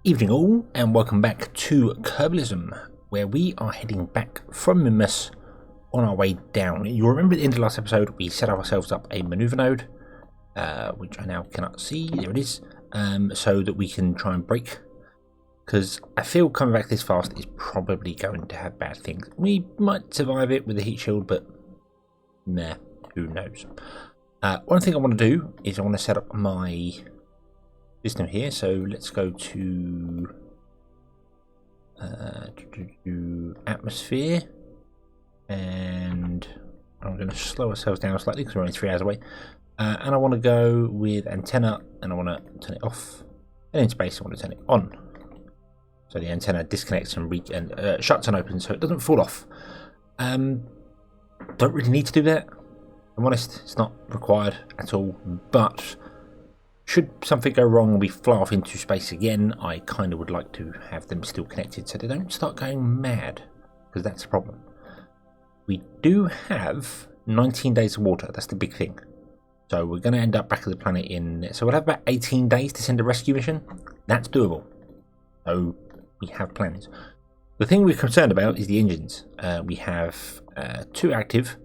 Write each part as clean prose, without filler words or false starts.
Evening all, and welcome back to Kerbalism, where we are heading back from Minmus on our way down. You'll remember at the end of the last episode we set ourselves up a maneuver node, which I now cannot see, there it is, so that we can try and brake, because I feel coming back this fast is probably going to have bad things. We might survive it with the heat shield, but nah, who knows. One thing I want to do is I want to set up my system here, so let's go to atmosphere, and I'm going to slow ourselves down slightly because we're only 3 hours away, and I want to go with antenna, and I want to turn it off, and in space I want to turn it on, so the antenna disconnects and shuts and opens so it doesn't fall off. Don't really need to do that, I'm honest, it's not required at all, but should something go wrong and we fly off into space again, I kind of would like to have them still connected so they don't start going mad, because that's a problem. We do have 19 days of water, that's the big thing. So we're going to end up back at the planet so we'll have about 18 days to send a rescue mission. That's doable. So we have plans. The thing we're concerned about is the engines. We have 2 active.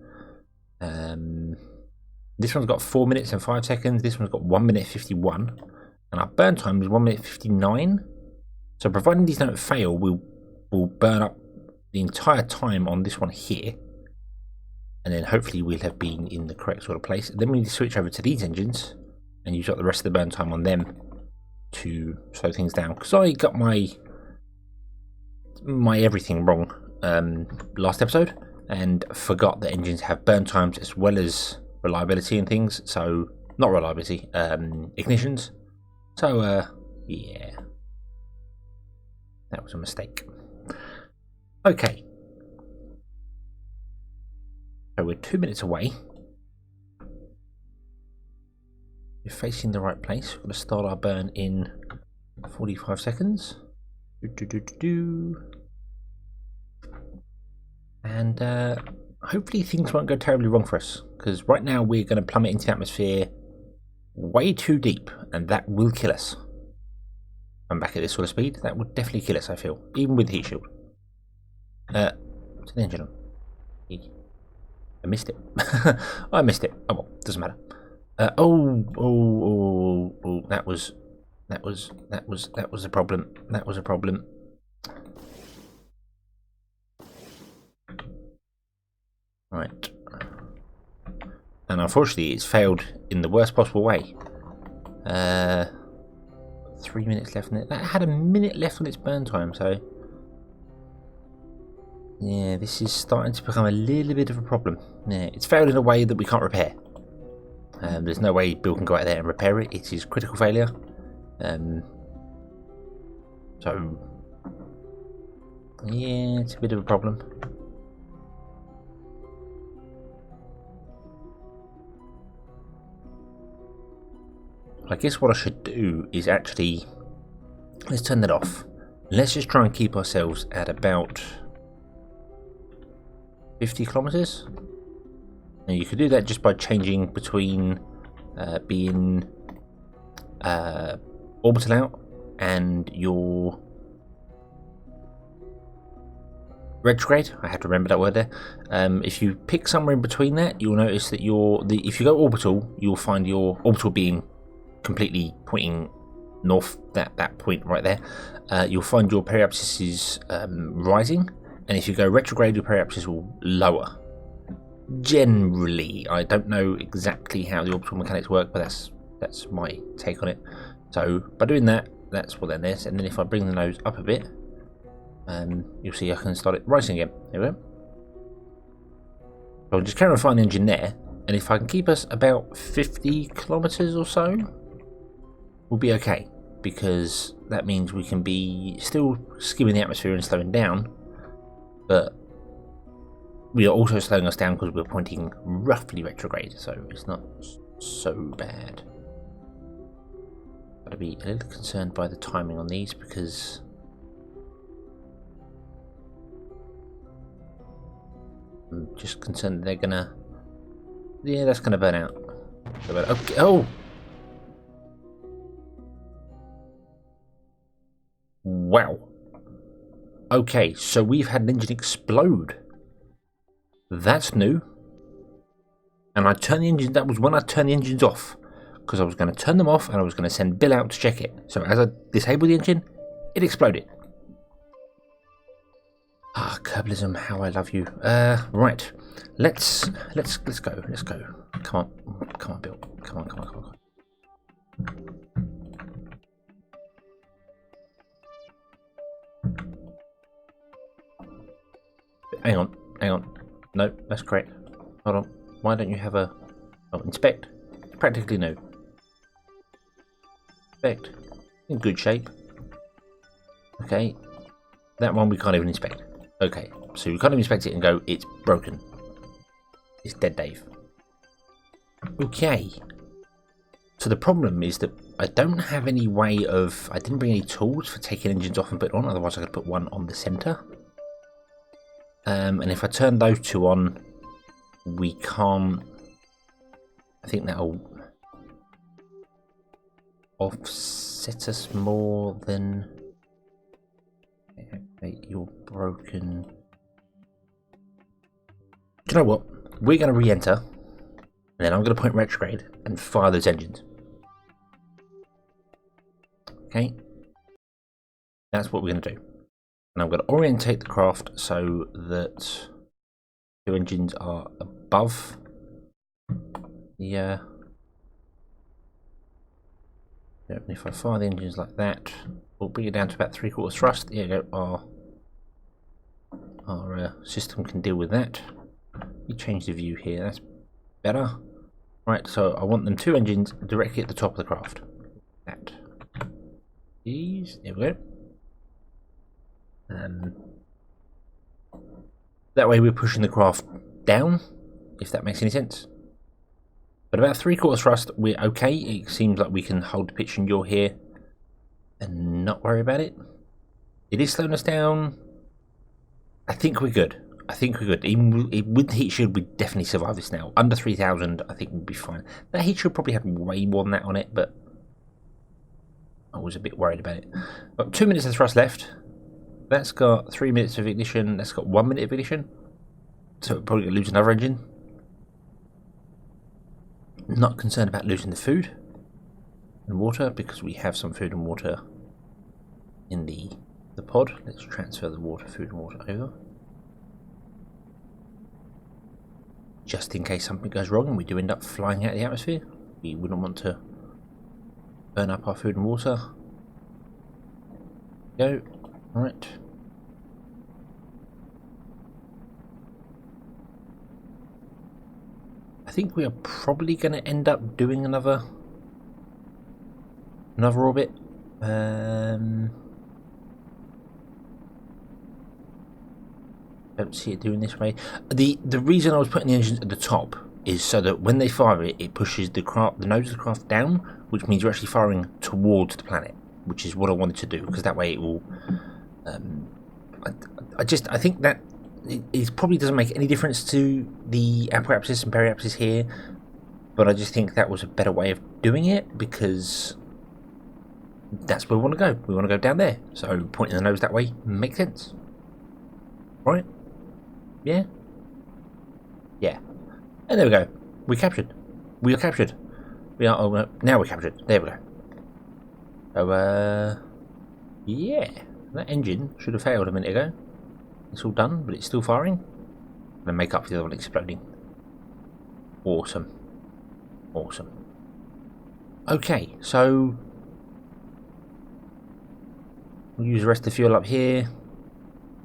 This one's got 4 minutes and 5 seconds. This one's got 1 minute 51, and our burn time is 1 minute 59. So providing these don't fail, we'll burn up the entire time on this one here, and then hopefully we'll have been in the correct sort of place. Then we need to switch over to these engines and use up the rest of the burn time on them to slow things down. Because I got my everything wrong last episode and forgot that engines have burn times as well as reliability and things, so not reliability, ignitions. So yeah, that was a mistake. Okay, so we're 2 minutes away. We're facing the right place. We're going to start our burn in 45 seconds. And hopefully things won't go terribly wrong for us, because right now we're going to plummet into the atmosphere way too deep, and that will kill us. I'm back at this sort of speed, that would definitely kill us, I feel, even with the heat shield. What's the engine on? I missed it. I missed it. Oh well, doesn't matter. That was a problem. That was a problem. Right. And unfortunately it's failed in the worst possible way. 3 minutes left on it. That had a minute left on its burn time, so yeah, this is starting to become a little bit of a problem. Yeah, it's failed in a way that we can't repair. There's no way Bill can go out there and repair it. It is critical failure. So yeah, it's a bit of a problem. I guess what I should do is actually, let's turn that off. Let's just try and keep ourselves at about 50 kilometers. Now you could do that just by changing between being orbital out and your retrograde. I had to remember that word there. If you pick somewhere in between that, you'll notice that if you go orbital, you'll find your orbital being completely pointing north, that point right there. You'll find your periapsis is rising, and if you go retrograde, your periapsis will lower. Generally, I don't know exactly how the orbital mechanics work, but that's my take on it. So by doing that, that's what that is. And then if I bring the nose up a bit, you'll see I can start it rising again. There we go. So I'll just carry on flying the engine there, and if I can keep us about 50 kilometers or so, we'll be okay, because that means we can be still skimming the atmosphere and slowing down, but we are also slowing us down because we're pointing roughly retrograde, so it's not so bad. Got to be a little concerned by the timing on these, because I'm just concerned that they're gonna, yeah, that's gonna burn out. Okay. Oh, Wow. Okay, so we've had an engine explode. That's new. And I turned the engine, that was when I turned the engines off. Because I was going to turn them off and I was going to send Bill out to check it. So as I disabled the engine, it exploded. Ah, Kerbalism, how I love you. Right. Let's go. Let's go. Come on, Bill. Come on. Hang on. No, that's correct. Hold on. Why don't you have a... Oh, inspect. It's practically new. Inspect. In good shape. Okay. That one we can't even inspect. Okay. So we can't even inspect it and go, it's broken. It's dead, Dave. Okay. So the problem is that I don't have any way of... I didn't bring any tools for taking engines off and put on. Otherwise I could put one on the centre. And if I turn those two on, we can't... I think that'll offset us more than... Okay, you're broken. Do you know what? We're going to re-enter, and then I'm going to point retrograde and fire those engines. Okay? That's what we're going to do. And I'm going to orientate the craft so that the engines are above the... if I fire the engines like that, we'll bring it down to about 3/4 thrust. There you go. Our system can deal with that. You change the view here. That's better. Right, so I want them two engines directly at the top of the craft. That. These. There we go. That way we're pushing the craft down, if that makes any sense. But about 3/4 thrust, we're okay. It seems like we can hold the pitch and yaw here and not worry about it. It is slowing us down. I think we're good. Even with the heat shield, we'd definitely survive this now. Under 3,000, I think we'll be fine. That heat shield probably had way more than that on it, but I was a bit worried about it. Got 2 minutes of thrust left. That's got 3 minutes of ignition. That's got 1 minute of ignition. So we're probably going to lose another engine. Not concerned about losing the food and water because we have some food and water in the pod. Let's transfer the food and water over. Just in case something goes wrong and we do end up flying out of the atmosphere. We wouldn't want to burn up our food and water. Go. Alright. I think we are probably going to end up doing another orbit. Don't see it doing this way. The reason I was putting the engines at the top is so that when they fire it, it pushes the nose of the craft down, which means you're actually firing towards the planet, which is what I wanted to do, because that way it will. I think that it probably doesn't make any difference to the apoapsis and periapsis here, but I just think that was a better way of doing it because that's where we want to go. We want to go down there, so pointing the nose that way makes sense, right? Yeah. And there we go. We captured. We are captured. We are. Oh no, now we're captured. There we go. So yeah, that engine should have failed a minute ago. It's all done, but it's still firing. I'm gonna make up for the other one exploding. Awesome. Okay, so we'll use the rest of the fuel up here.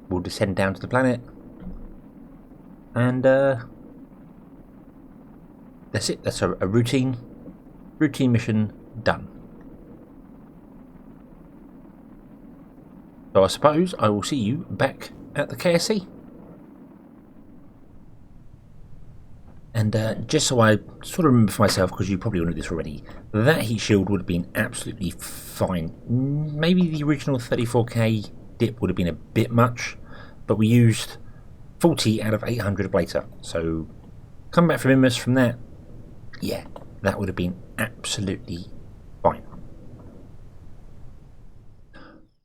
We'll descend down to the planet. And that's it. That's a routine mission done. So I suppose I will see you back at the KSC. And just so I sort of remember for myself, because you probably all know this already, that heat shield would have been absolutely fine. Maybe the original 34k dip would have been a bit much, but we used 40 out of 800 ablator. So come back from Minmus from that, yeah, that would have been absolutely fine.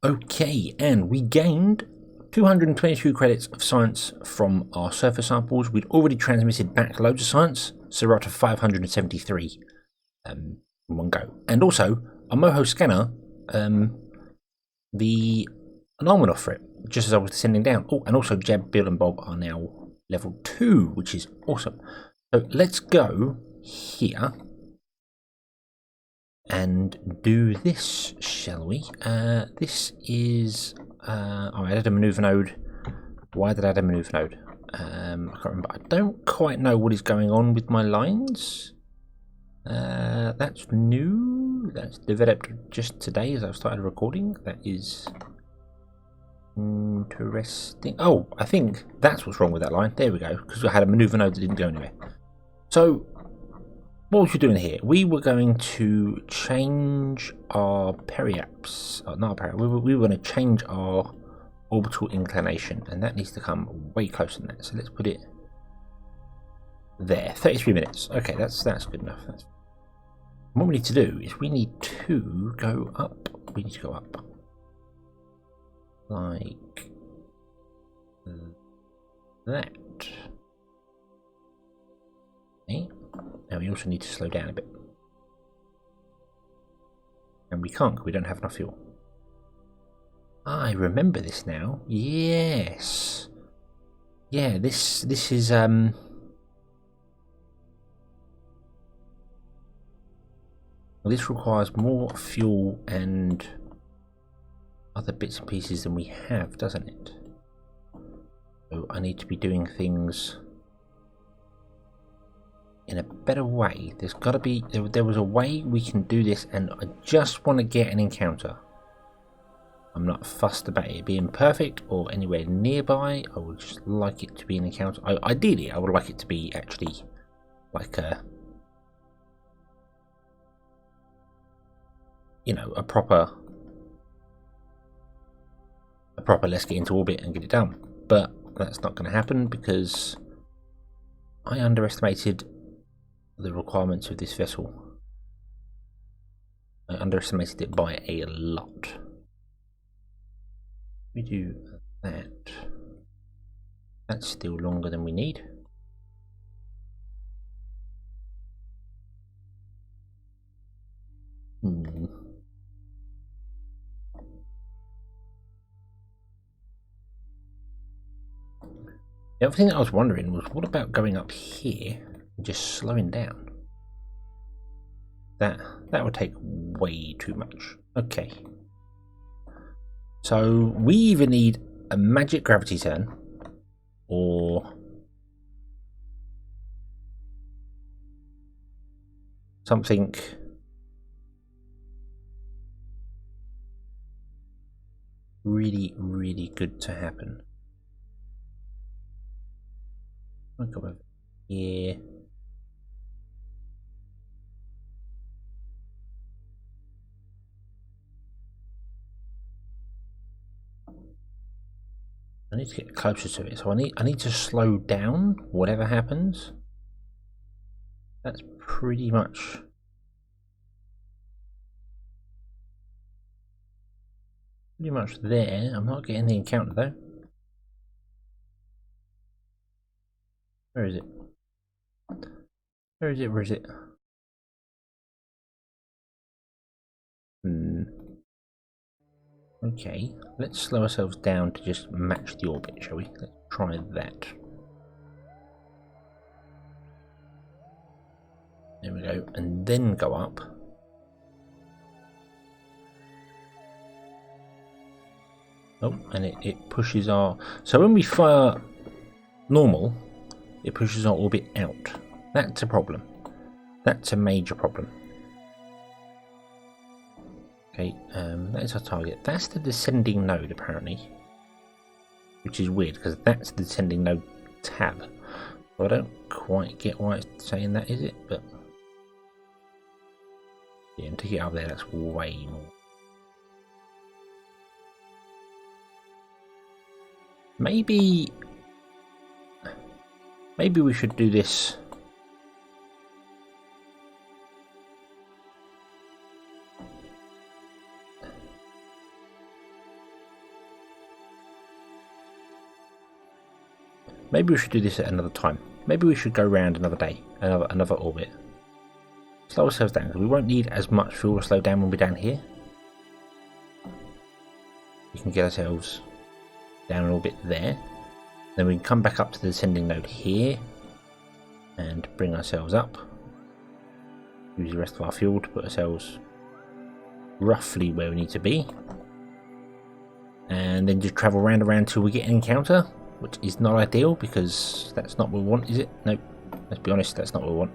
Okay, and we gained 222 credits of science from our surface samples. We'd already transmitted back loads of science, so we're up to 573 in one go. And also, a Moho scanner, the alarm went off for it, just as I was descending down. Oh, and also Jeb, Bill and Bob are now level 2, which is awesome. So let's go here and do this, shall we? This is... I added a maneuver node. Why did I add a maneuver node? I can't remember. I don't quite know what is going on with my lines. That's new. That's developed just today as I've started recording. That is interesting. Oh, I think that's what's wrong with that line. There we go. Because I had a maneuver node that didn't go anywhere. So, what was we doing here? We were going to change our periaps. Oh, not our periaps. We were going to change our orbital inclination, and that needs to come way closer than that. So let's put it there. 33 minutes. Okay, that's good enough. What we need to do is we need to go up. We need to go up like that. Okay. Now we also need to slow down a bit. And we can't because we don't have enough fuel. I remember this now. Yes. Yeah, this is well, this requires more fuel and other bits and pieces than we have, doesn't it? So I need to be doing things in a better way. There's got to be... There was a way we can do this, and I just want to get an encounter. I'm not fussed about it being perfect or anywhere nearby. I would just like it to be an encounter. Ideally, I would like it to be actually like a... You know, a proper let's get into orbit and get it done. But that's not going to happen because I underestimated the requirements of this vessel. I underestimated it by a lot. We do that. That's still longer than we need. The other thing that I was wondering was, what about going up here and just slowing down? That would take way too much. Okay. So we either need a magic gravity turn or something really, really good to happen. I'll go over here. I need to get closer to it, so I need to slow down whatever happens. That's pretty much there. I'm not getting the encounter though. Where is it? Where is it? Where is it? Okay, let's slow ourselves down to just match the orbit, shall we? Let's try that. There we go, and then go up. Oh, and it pushes our... So when we fire normal, it pushes our orbit out. That's a problem. That's a major problem. Okay, that is our target. That's the descending node, apparently. Which is weird, because that's the descending node tab. So I don't quite get why it's saying that, is it? But yeah, and to get up there, that's way more. Maybe we should do this. Maybe we should do this at another time. Maybe we should go around another day, another orbit. Slow ourselves down, because we won't need as much fuel to slow down when we're down here. We can get ourselves down an orbit there. Then we can come back up to the descending node here and bring ourselves up. Use the rest of our fuel to put ourselves roughly where we need to be. And then just travel round and round till we get an encounter, which is not ideal because that's not what we want, is it? Nope. Let's be honest, that's not what we want.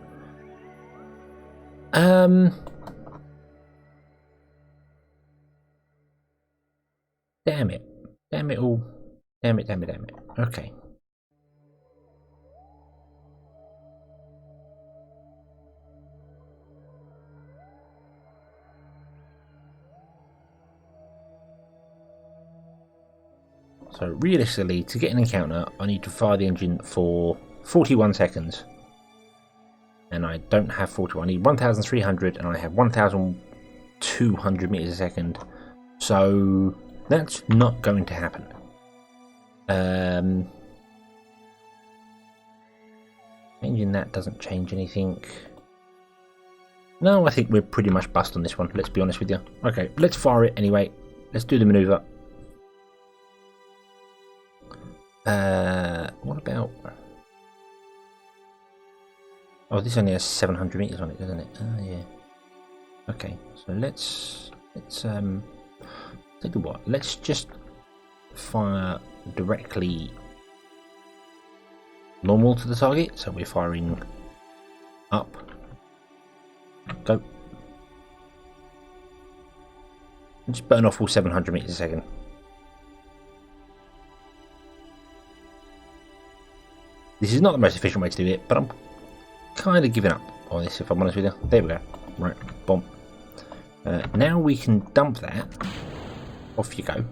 Damn it. Damn it all. Damn it, damn it, damn it. Okay. So realistically, to get an encounter, I need to fire the engine for 41 seconds. And I don't have 41. I need 1,300 and I have 1,200 meters a second. So that's not going to happen. Changing that doesn't change anything. No, I think we're pretty much bust on this one, let's be honest with you. Okay, let's fire it anyway. Let's do the maneuver. What about... Oh, this only has 700 meters on it, doesn't it? Oh, yeah. Okay, so let's take what? Let's just fire directly normal to the target. So we're firing up. Go. And just burn off all 700 meters a second. This is not the most efficient way to do it, but I'm kind of giving up on this, if I'm honest with you. There we go. Right, boom. Now we can dump that. Off you go.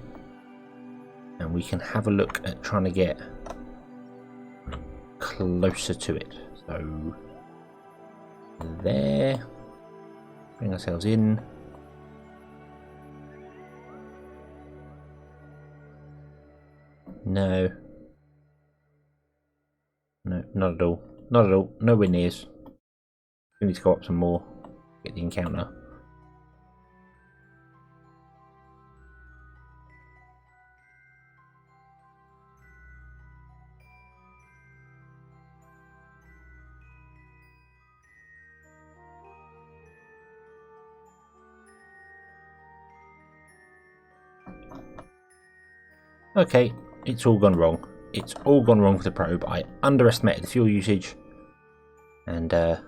And we can have a look at trying to get closer to it. So, there. Bring ourselves in. No. No, not at all. Not at all. Nowhere near. We need to go up some more. Get the encounter. Okay, it's all gone wrong. It's all gone wrong for the probe. I underestimated the fuel usage, and not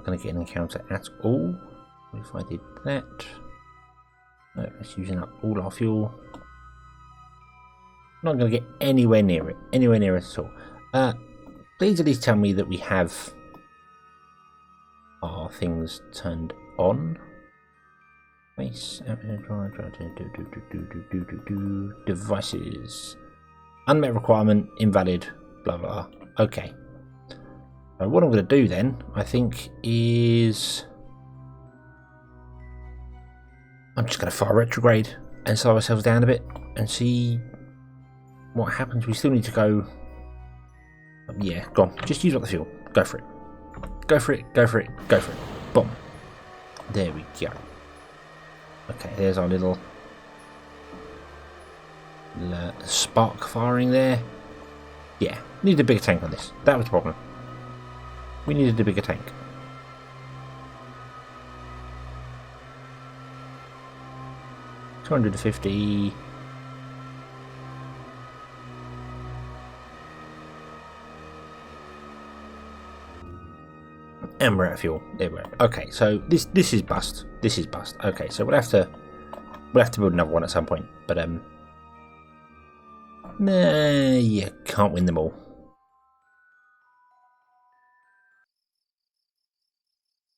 going to get an encounter at all. What if I did that? No, it's using up all our fuel. Not going to get anywhere near it. Anywhere near it at all. Please at least tell me that we have our things turned on. Devices. Unmet requirement, invalid, blah blah. Okay. So what I'm going to do then, I think, is I'm just going to fire retrograde and slow ourselves down a bit and see what happens. We still need to go. Yeah, go on. Just use up the fuel. Go for it. Go for it. Go for it. Go for it. Boom. There we go. Okay, there's our little spark firing there. Yeah, needed a bigger tank on this. That was the problem. We needed a bigger tank. $250. And we're out of fuel. There we go. Okay, so this is bust. This is bust. Okay, so we'll have to build another one at some point. But nah, you can't win them all.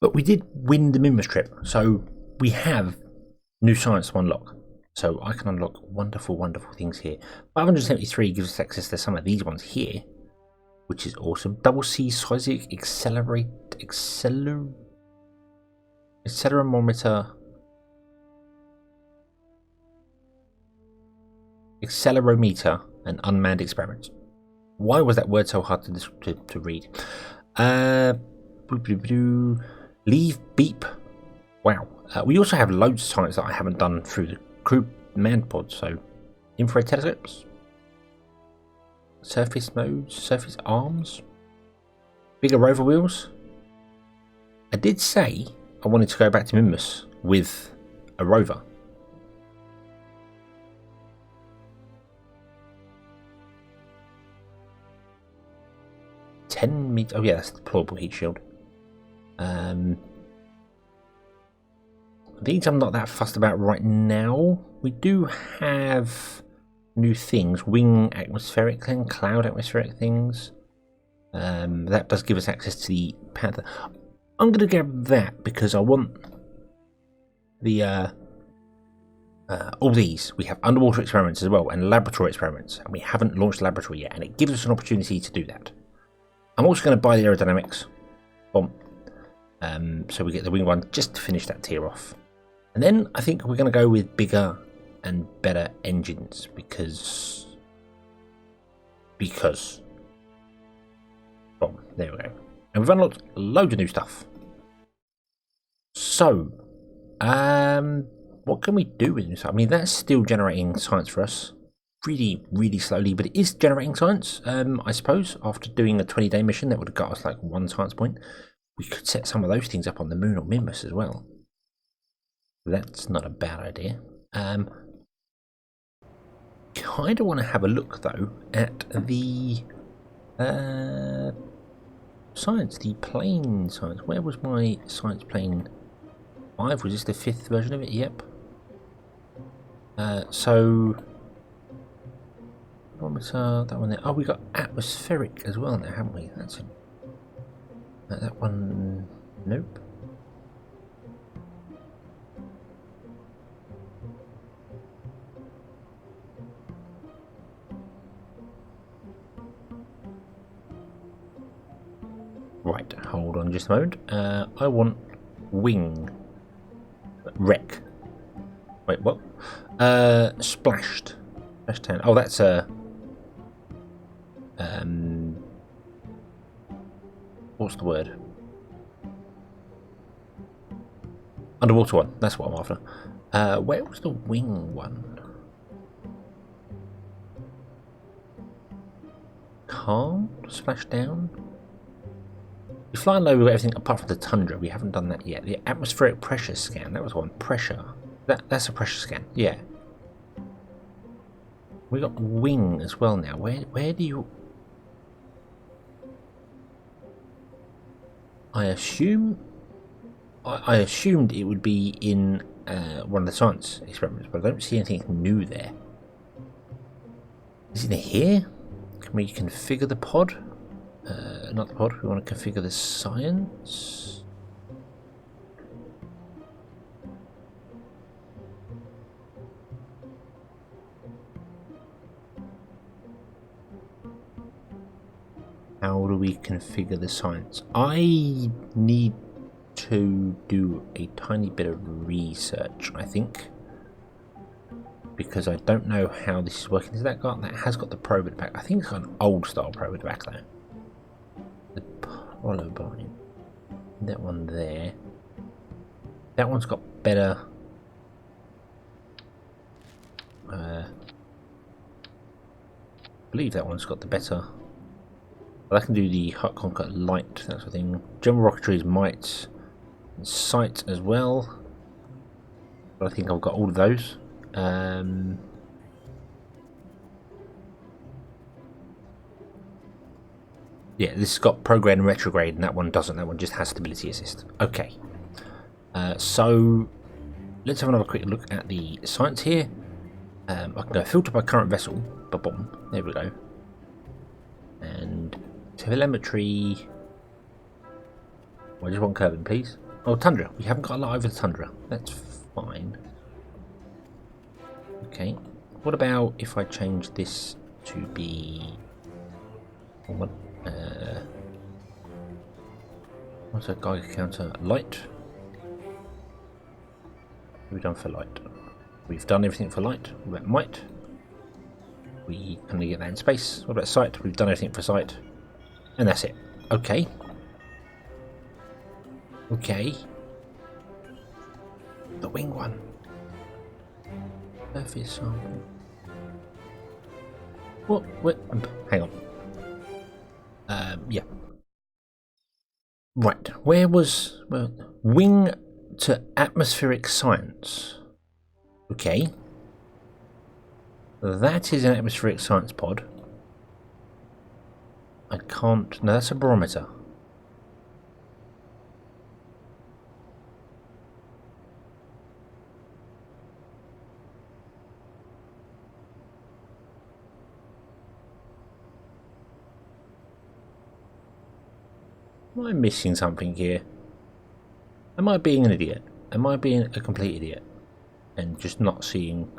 But we did win the Minmus trip, so we have new science to unlock. So I can unlock wonderful, wonderful things here. 573 gives us access to some of these ones here, which is awesome. Double C seismic accelerometer and unmanned experiments. Why was that word so hard to read? Leave beep. Wow. We also have loads of science that I haven't done through the crew manned pod. So, infrared telescopes, surface modes, surface arms, bigger rover wheels. I did say I wanted to go back to Minmus with a rover. 10 meters. Oh yeah, that's the deployable heat shield. These I'm not that fussed about right now. We do have new things, wing atmospheric and cloud atmospheric things. That does give us access to the Panther. I'm going to grab that because I want the all these. We have underwater experiments as well and laboratory experiments, and we haven't launched the laboratory yet, and it gives us an opportunity to do that. I'm also going to buy the aerodynamics bomb, so we get the wing one just to finish that tier off. And then I think we're going to go with bigger and better engines because well, there we go. And we've unlocked loads of new stuff. So, what can we do with this? I mean, that's still generating science for us. Really, really slowly, but it is generating science. I suppose after doing a 20-day mission, that would have got us like 1 science point. We could set some of those things up on the moon or Minmus as well. That's not a bad idea. Kind of want to have a look though at the science, the plane science. Where was my science plane 5? Was this the 5th version of it? Yep. So what was that one there? Oh, we got atmospheric as well now, haven't we? That's that one. Nope. Right, hold on just a moment. I want wing wreck. Wait, what? Splashed. Splash 10. Oh, that's a what's the word? Underwater one. That's what I'm after. Where was the wing one? Calm? Splash down? We're flying low with everything apart from the tundra. We haven't done that yet. The atmospheric pressure scan. That was one. Pressure. That's a pressure scan. Yeah. We got wing as well now. Where do you? I assume. I assumed it would be in one of the science experiments, but I don't see anything new there. Is it here? Can we configure the pod? Not the pod, we want to configure the science. How do we configure the science? I need to do a tiny bit of research, I think, because I don't know how this is working. Is that has got the probe at the back? I think it's got an old style probe at the back though. The Polybine. That one there. That one's got better. I believe that one's got the better. But I can do the Hot Conquer Light, that sort of thing. General rocketry is might and sight as well. But I think I've got all of those. Yeah, this has got program and retrograde, and that one doesn't. That one just has stability assist. Okay. So let's have another quick look at the science here. I can go filter by current vessel, bottom. There we go. And telemetry. I just want Kerbin, please. Oh, tundra. We haven't got a lot over the tundra. That's fine. Okay. What about if I change this to be? What's a Geiger counter? Light. What have we done for light? We've done everything for light. We're at might. We can get that in space. What about sight? We've done everything for sight. And that's it. Okay. Okay. The wing one. Surface sample. What? Hang on. Yeah. Right. Where was... Well, wing to atmospheric science. Okay. That is an atmospheric science pod. I can't... No, that's a barometer. Am I missing something here? Am I being an idiot? Am I being a complete idiot? And just not seeing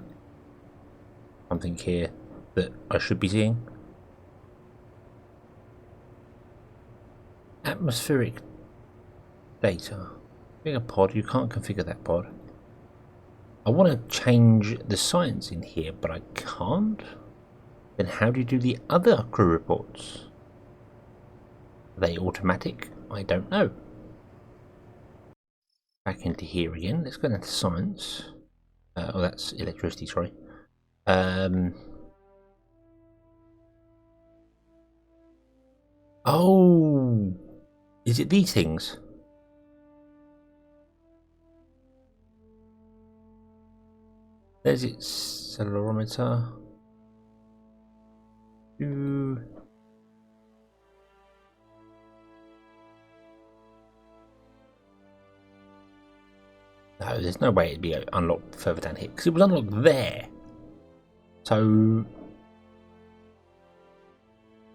something here that I should be seeing? Atmospheric data. Being a pod, you can't configure that pod. I want to change the science in here, but I can't. Then how do you do the other crew reports? Are they automatic? I don't know. Back into here again. Let's go down to science. Oh, that's electricity, sorry. Oh, is it these things? There's its accelerometer. No, there's no way it'd be unlocked further down here because it was unlocked there. So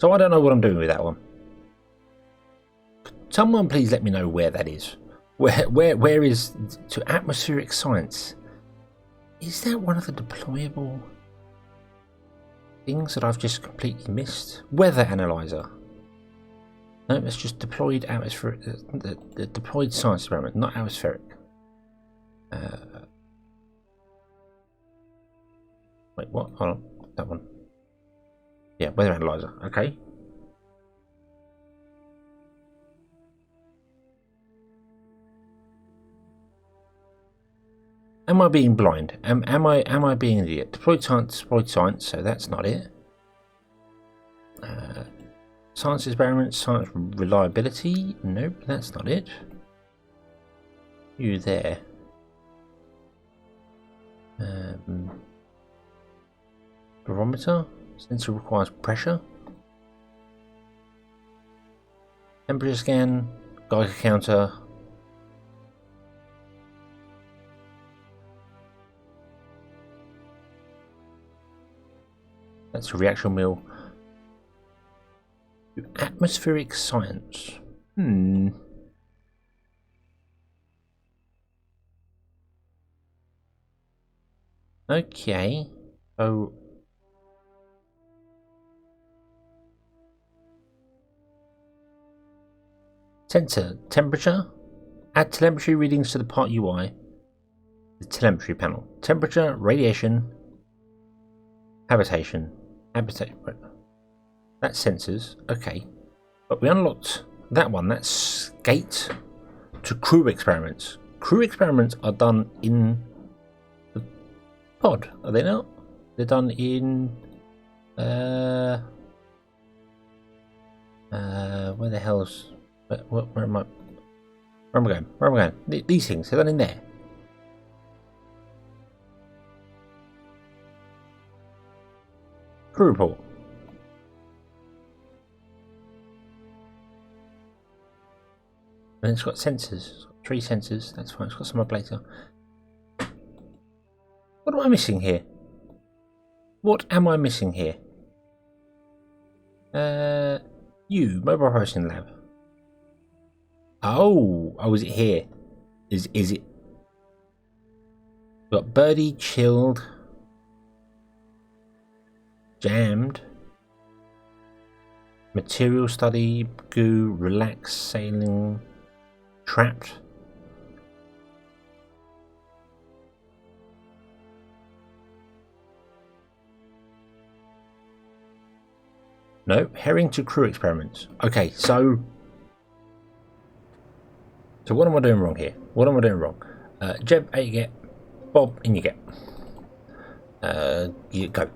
I don't know what I'm doing with that one. Someone please let me know where that is. Where is to atmospheric science? Is that one of the deployable things that I've just completely missed? Weather analyzer. No, that's just deployed atmospheric. The deployed science experiment, not atmospheric. Wait, what? Hold on, that one. Yeah, weather analyzer. Okay. Am I being blind? Am I being an idiot? Deployed science. So that's not it. Science experiments, science reliability. Nope, that's not it. You there? Barometer. Sensor requires pressure. Temperature scan. Geiger counter. That's a reaction wheel. Atmospheric science. Okay. So sensor temperature. Add telemetry readings to the part UI. The telemetry panel. Temperature, radiation, habitation. That's sensors. Okay. But we unlocked that one. That's gate to crew experiments. Crew experiments are done in the pod, are they not? They're done in where the hell's where am I going? Where am I going? These things, they're done in there. Crew report. And it's got sensors. It's got 3 sensors. That's fine. It's got some ablator. What am I missing here? What am I missing here? You mobile processing lab. Oh, is it here? Is it? We've got birdie, chilled, jammed, material study, goo, relax, sailing, trapped. No, herring to crew experiments. Okay, so what am I doing wrong here? What am I doing wrong? Jeb, out you get. Bob, in you get. You go.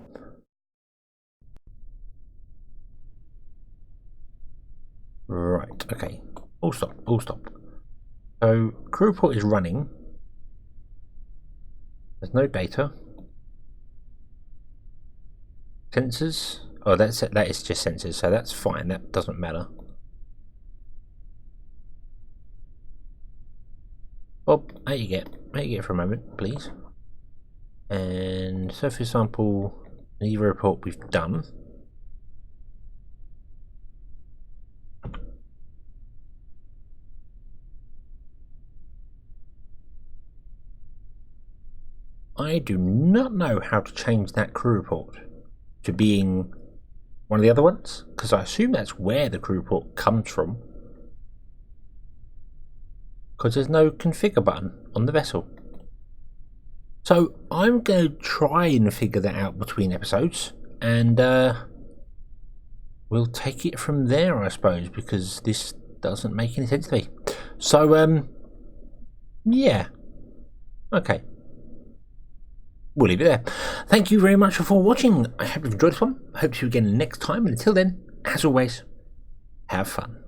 Right, okay. All stop, all stop. So, crew report is running. There's no data. Sensors. Oh, that is just sensors, so that's fine. That doesn't matter. Bob, out you get for a moment, please. And surface sample, the report we've done. I do not know how to change that crew report to being one of the other ones, because I assume that's where the crew report comes from. Because there's no configure button on the vessel. So I'm going to try and figure that out between episodes, and we'll take it from there, I suppose, because this doesn't make any sense to me. So, yeah. Okay. We'll leave it there. Thank you very much for watching. I hope you've enjoyed this one. I hope to see you again next time, and until then, as always, have fun.